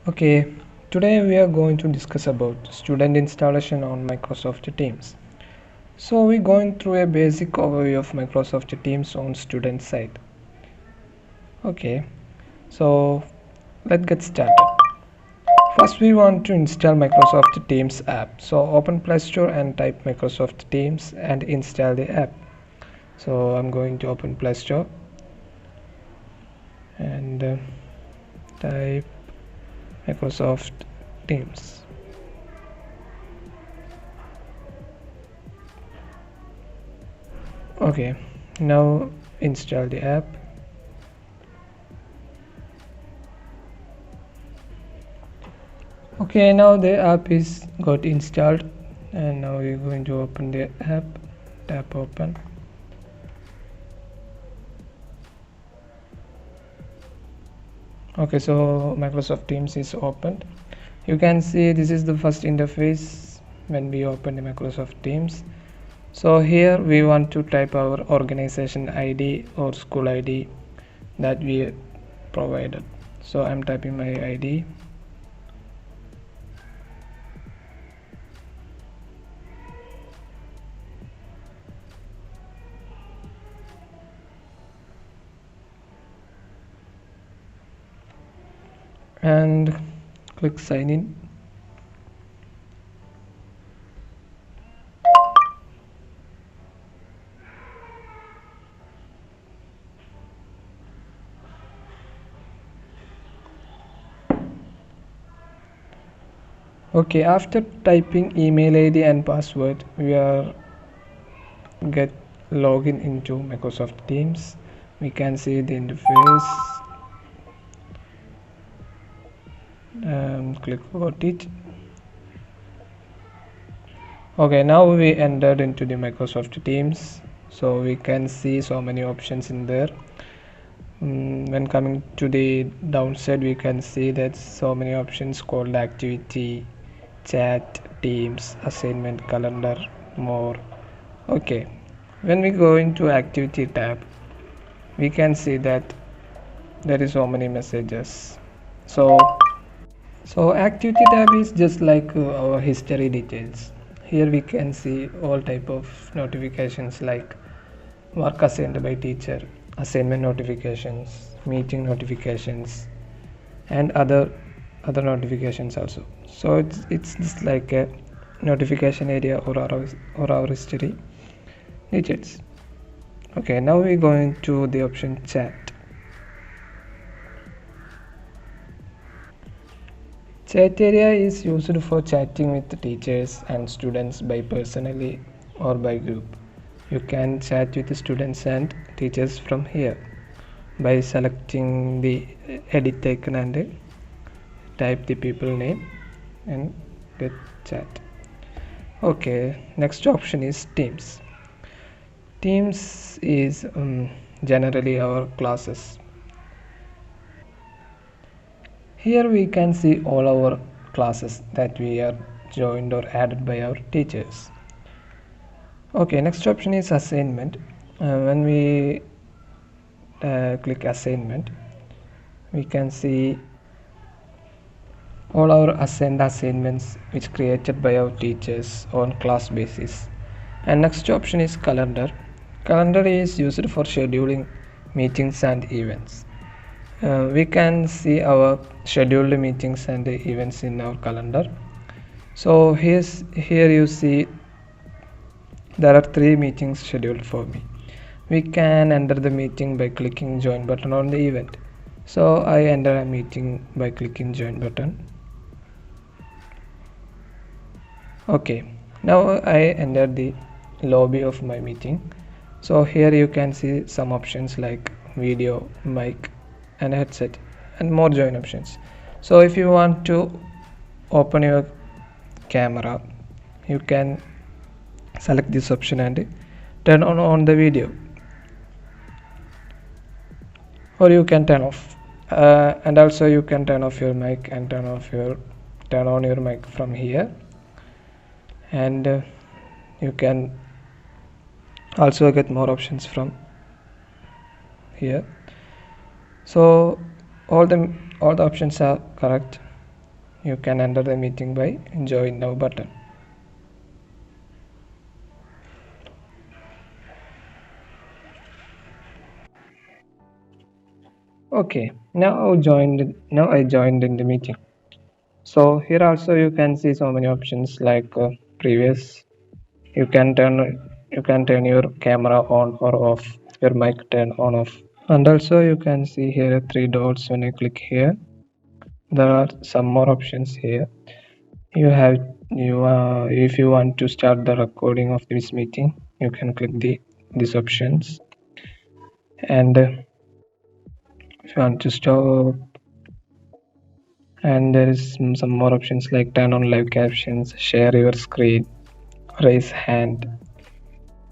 Okay, today we are going to discuss about student installation on Microsoft Teams. So we're going through a basic overview of Microsoft Teams on student side. Okay, so let's get started. First we want to install Microsoft Teams app. So open Play Store and type Microsoft Teams and install the app. So I'm going to open Play Store and type Microsoft Teams. Okay, now install the app. Okay, now the app is got installed, and now we're going to open the app. Tap open. Okay, so Microsoft Teams is opened. You can see this is the first interface when we open the Microsoft Teams. So here we want to type our organization ID or school ID that we provided. So I'm typing my ID. And click sign in. Okay, after typing email ID and password, we are get login into Microsoft Teams. We can see the interface. Click about it. Okay, now we entered into the Microsoft Teams, so we can see so many options in there. When coming to the downside, we can see that so many options called activity, chat, teams, assignment, calendar, more. Okay, when we go into activity tab, we can see that there is so many messages. So activity tab is just like our history details. Here we can see all type of notifications like work assigned by teacher, assignment notifications, meeting notifications, and other notifications also. So it's just like a notification area or our history details. Okay, now we go into the option chat. Chat area is used for chatting with teachers and students by personally or by group. You can chat with students and teachers from here by selecting the edit icon and type the people name and get chat. Okay, next option is Teams. Teams is generally our classes. Here we can see all our classes that we are joined or added by our teachers. Okay, next option is assignment. When we click assignment, we can see all our assigned assignments which created by our teachers on class basis. And next option is calendar. Calendar is used for scheduling meetings and events. We can see our scheduled meetings and events in our calendar. So here you see there are 3 meetings scheduled for me. We can enter the meeting by clicking join button on the event. So I enter a meeting by clicking join button. Okay, now I enter the lobby of my meeting. So here you can see some options like video, mic, and headset, and more join options. So if you want to open your camera, you can select this option and turn on the video, or you can turn off, and also you can turn off your mic and turn on your mic from here, and you can also get more options from here. So all the options are correct. you can enter the meeting by join now button. Okay, now I joined in the meeting. So here also you can see so many options like previous. You can turn your camera on or off, your mic turn on off, and also you can see here three dots. When I click here, there are some more options here. You have if you want to start the recording of this meeting, you can click these options, and if you want to stop, and there is some more options like turn on live captions, share your screen, raise hand.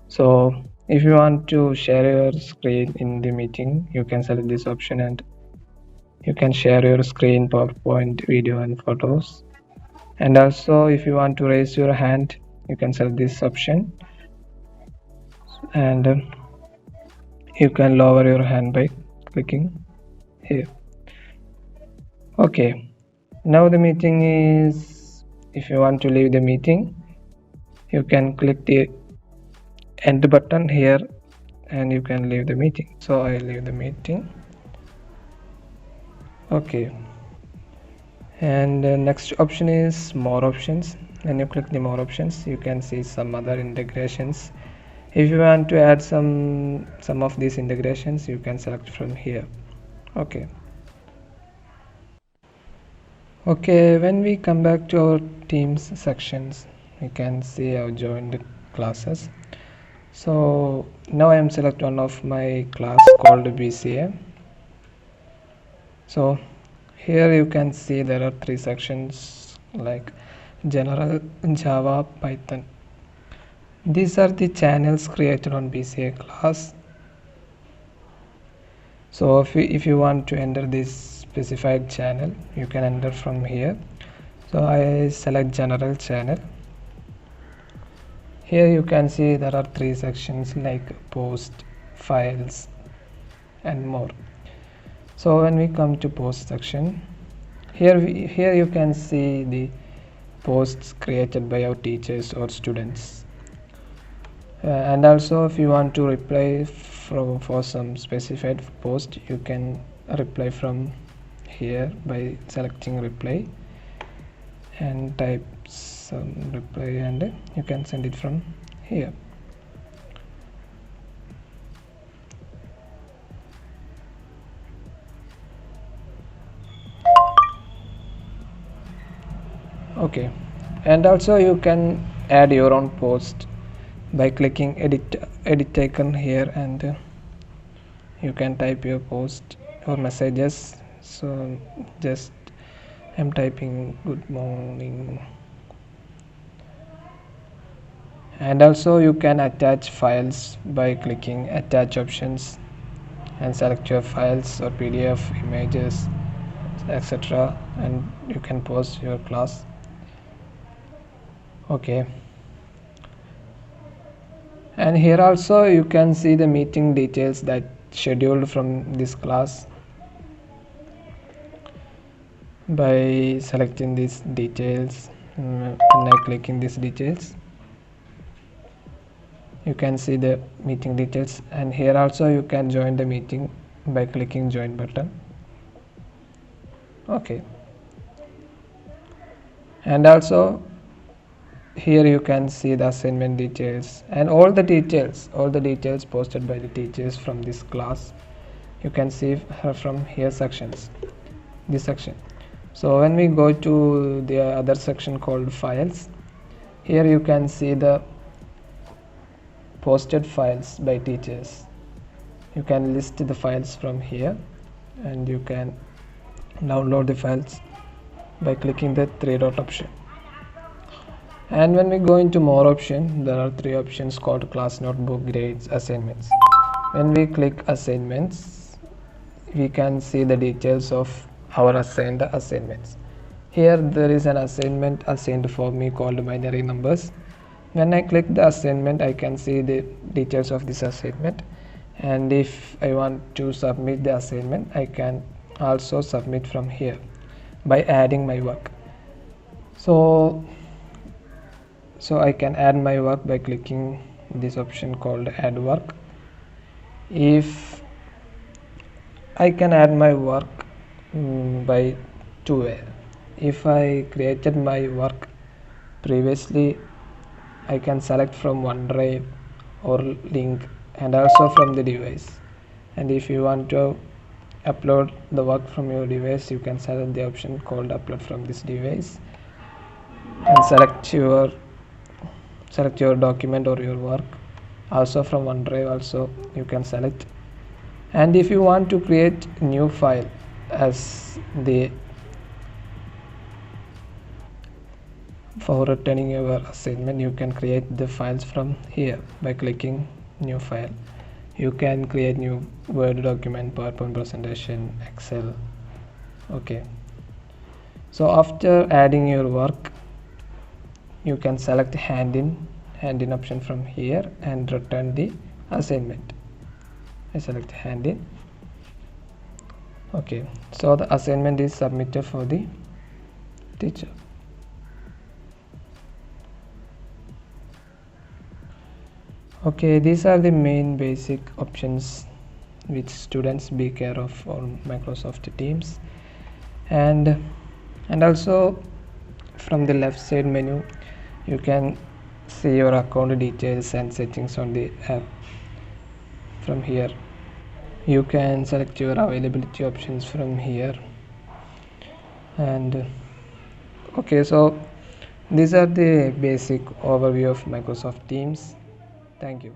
So if you want to share your screen in the meeting, you can select this option and you can share your screen, PowerPoint, video and photos. And also if you want to raise your hand, you can select this option, and you can lower your hand by clicking here. Okay, now the meeting is, if you want to leave the meeting, you can click the end button here and you can leave the meeting. So I leave the meeting. Okay, and the next option is more options. When you click the more options, you can see some other integrations. If you want to add some of these integrations, you can select from here. Okay, when we come back to our Teams sections, we can see I've joined classes. So now I am select one of my class called BCA. So here you can see there are three sections like general, Java, Python. These are the channels created on BCA class. So if you want to enter this specified channel, you can enter from here. So I select general channel. Here you can see there are three sections like post, files and more. So when we come to post section, here you can see the posts created by our teachers or students, and also if you want to reply for some specified post, you can reply from here by selecting reply and type some reply, and you can send it from here. Okay, and also you can add your own post by clicking edit icon here, and you can type your post or messages. So just I'm typing good morning, and also you can attach files by clicking attach options and select your files or PDF, images, etc., and you can post your class. Okay, and here also you can see the meeting details that scheduled from this class by selecting these details. When I clicking these details, you can see the meeting details, and here also you can join the meeting by clicking join button. Okay, and also here you can see the assignment details and all the details posted by the teachers from this class. You can see from here sections, this section. So when we go to the other section called files, here you can see the posted files by teachers. You can list the files from here, and you can download the files by clicking the three dot option. And when we go into more option, there are three options called class, notebook, grades, assignments. When we click assignments, we can see the details of our assigned assignments. Here there is an assignment assigned for me called binary numbers. When I click the assignment, I can see the details of this assignment, and if I want to submit the assignment, I can also submit from here by adding my work. So I can add my work by clicking this option called add work. If I can add my work by two ways. If I created my work previously, I can select from OneDrive or link and also from the device. And if you want to upload the work from your device, you can select the option called upload from this device and select your document or your work. Also from OneDrive also you can select. And if you want to create new file as the for returning your assignment, you can create the files from here by clicking new file. You can create new Word document, PowerPoint presentation, Excel. Okay, so after adding your work, you can select hand in option from here and return the assignment. I select hand in. Okay, so the assignment is submitted for the teacher. Okay, these are the main basic options which students be care of on Microsoft Teams. And also from the left side menu you can see your account details and settings on the app. From here you can select your availability options from here. And okay, so these are the basic overview of Microsoft Teams. Thank you.